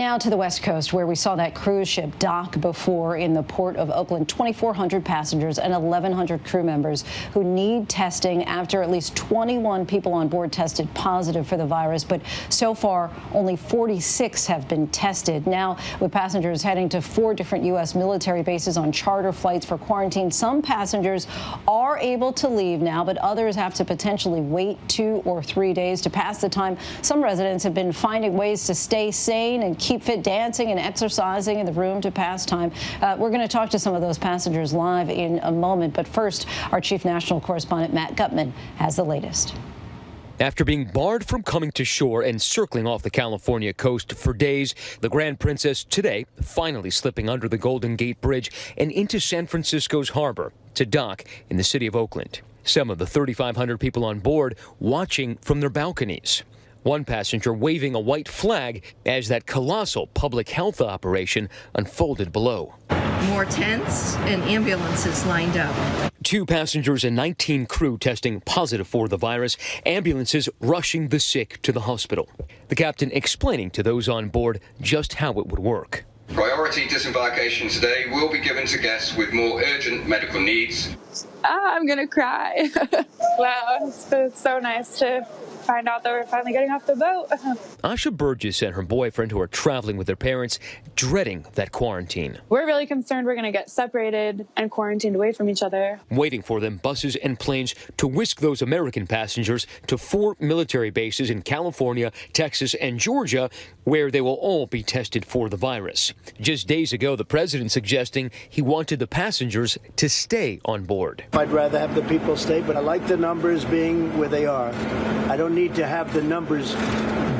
Now to the West Coast, where we saw that cruise ship dock before in the port of Oakland. 2,400 passengers and 1,100 crew members who need testing after at least 21 people on board tested positive for the virus. But so far, only 46 have been tested. Now, with passengers heading to 4 different U.S. military bases on charter flights for quarantine, some passengers are able to leave now, but others have to potentially wait 2 or 3 days to pass the time. Some residents have been finding ways to stay sane and keep fit, dancing and exercising in the room to pass time. We're going to talk to some of those passengers live in a moment. But first, our chief national correspondent, Matt Gutman, has the latest. After being barred from coming to shore and circling off the California coast for days, the Grand Princess today finally slipping under the Golden Gate Bridge and into San Francisco's harbor to dock in the city of Oakland. Some of the 3,500 people on board watching from their balconies. One passenger waving a white flag as that colossal public health operation unfolded below. More tents and ambulances lined up. 2 passengers and 19 crew testing positive for the virus. Ambulances rushing the sick to the hospital. The captain explaining to those on board just how it would work. Priority disembarkation today will be given to guests with more urgent medical needs. I'm gonna cry. Wow, it's so nice to find out that we're finally getting off the boat. Asha Burgess and her boyfriend, who are traveling with their parents, dreading that quarantine. We're really concerned we're going to get separated and quarantined away from each other. Waiting for them, buses and planes to whisk those American passengers to 4 military bases in California, Texas, and Georgia, where they will all be tested for the virus. Just days ago, the president suggesting he wanted the passengers to stay on board. I'd rather have the people stay, but I like the numbers being where they are. I don't need to have the numbers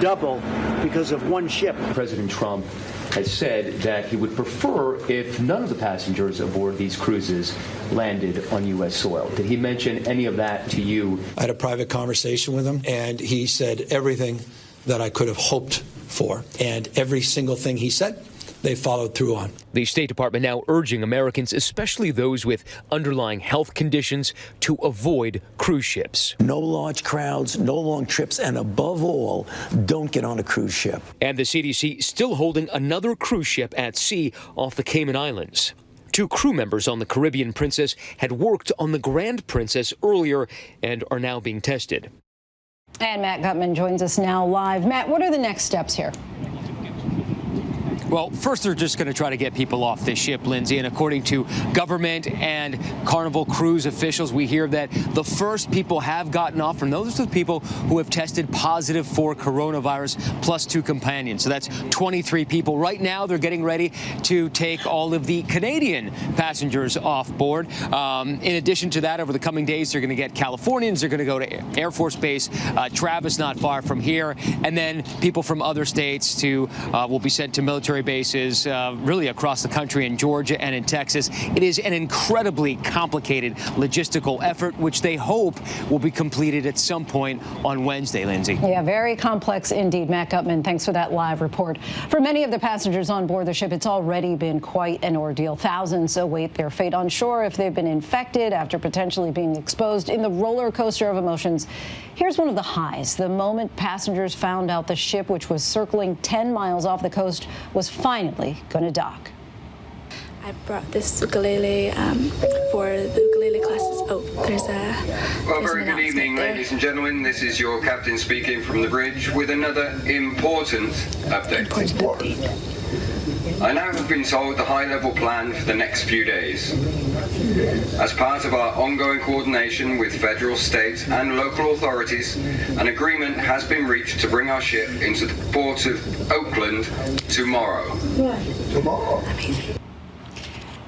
double because of one ship. President Trump has said that he would prefer if none of the passengers aboard these cruises landed on U.S. soil. Did he mention any of that to you? I had a private conversation with him, and he said everything that I could have hoped for. And every single thing he said, they followed through on. The State Department now urging Americans, especially those with underlying health conditions, to avoid cruise ships. No large crowds, no long trips, and above all, don't get on a cruise ship. And the CDC still holding another cruise ship at sea off the Cayman Islands. 2 crew members on the Caribbean Princess had worked on the Grand Princess earlier and are now being tested. And Matt Gutman joins us now live. Matt, what are the next steps here? Well, first, they're just going to try to get people off this ship, Lindsay. And according to government and Carnival Cruise officials, we hear that the first people have gotten off, and those are the people who have tested positive for coronavirus, plus 2 companions. So that's 23 people. Right now, they're getting ready to take all of the Canadian passengers off board. In addition to that, over the coming days, they're going to get Californians. They're going to go to Air Force Base Travis, not far from here. And then people from other states will be sent to military bases really across the country in Georgia and in Texas. It is an incredibly complicated logistical effort, which they hope will be completed at some point on Wednesday, Lindsay. Yeah, very complex indeed. Matt Gutman, thanks for that live report. For many of the passengers on board the ship, it's already been quite an ordeal. Thousands await their fate on shore if they've been infected after potentially being exposed in the roller coaster of emotions. Here's one of the highs. The moment passengers found out the ship, which was circling 10 miles off the coast, was finally going to dock. I brought this ukulele for the ukulele classes. Oh, Well, very good evening, ladies and gentlemen. This is your captain speaking from the bridge with another important update. I now have been told the high-level plan for the next few days. As part of our ongoing coordination with federal, state and local authorities, an agreement has been reached to bring our ship into the port of Oakland tomorrow. Tomorrow.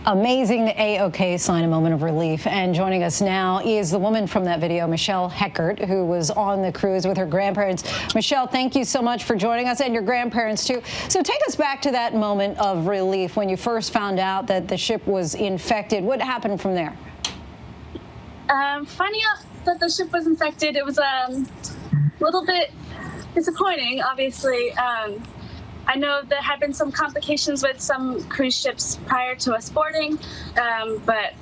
Amazing. The A-OK sign, a moment of relief. And joining us now is the woman from that video, Michelle Heckert, who was on the cruise with her grandparents. Michelle, thank you so much for joining us, and your grandparents too. So take us back to that moment of relief when you first found out that the ship was infected. What happened from there? Finding out that the ship was infected, it was a little bit disappointing, obviously. I know there had been some complications with some cruise ships prior to us boarding, but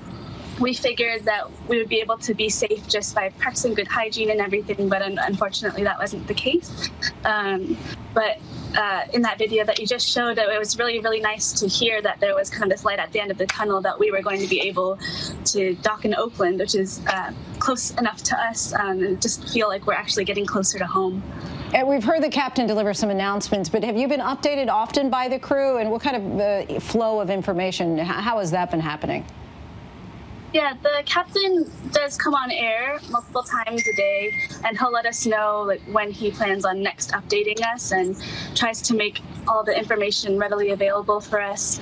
we figured that we would be able to be safe just by practicing good hygiene and everything, but unfortunately that wasn't the case. But in that video that you just showed, it was really, really nice to hear that there was kind of this light at the end of the tunnel that we were going to be able to dock in Oakland, which is close enough to us, and just feel like we're actually getting closer to home. And we've heard the captain deliver some announcements, but have you been updated often by the crew, and what kind of flow of information, how has that been happening? Yeah, the captain does come on air multiple times a day, and he'll let us know like when he plans on next updating us, and tries to make all the information readily available for us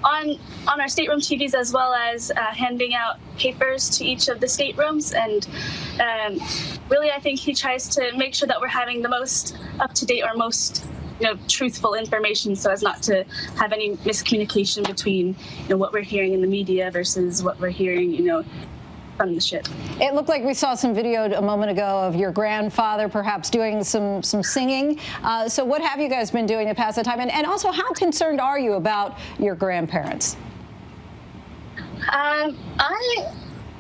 on our stateroom TVs, as well as handing out papers to each of the staterooms. And really, I think he tries to make sure that we're having the most up-to-date or most truthful information, so as not to have any miscommunication between what we're hearing in the media versus what we're hearing from the ship. It looked like we saw some video a moment ago of your grandfather perhaps doing some singing. So what have you guys been doing to pass the time? And also, how concerned are you about your grandparents?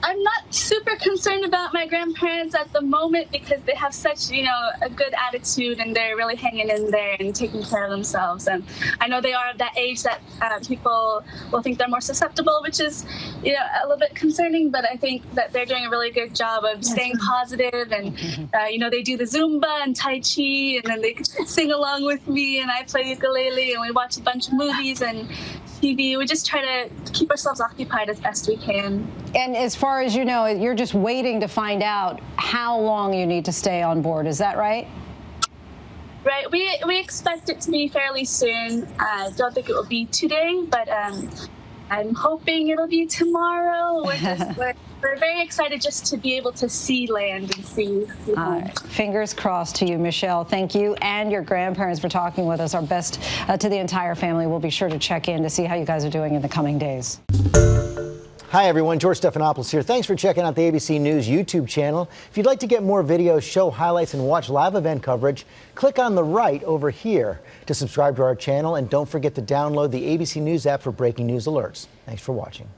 I'm not super concerned about my grandparents at the moment, because they have such, a good attitude, and they're really hanging in there and taking care of themselves. And I know they are of that age that people will think they're more susceptible, which is, a little bit concerning. But I think that they're doing a really good job of staying positive. And, they do the Zumba and Tai Chi, and then they sing along with me, and I play ukulele, and we watch a bunch of movies and TV. We just try to keep ourselves occupied as best we can. And as far as you know, you're just waiting to find out how long you need to stay on board. Is that right? Right. We expect it to be fairly soon. I don't think it will be today, but I'm hoping it'll be tomorrow. We're very excited just to be able to see land and see home. Fingers crossed to you, Michelle. Thank you and your grandparents for talking with us. Our best to the entire family. We'll be sure to check in to see how you guys are doing in the coming days. Hi, everyone. George Stephanopoulos here. Thanks for checking out the ABC News YouTube channel. If you'd like to get more videos, show highlights, and watch live event coverage, click on the right over here to subscribe to our channel. And don't forget to download the ABC News app for breaking news alerts. Thanks for watching.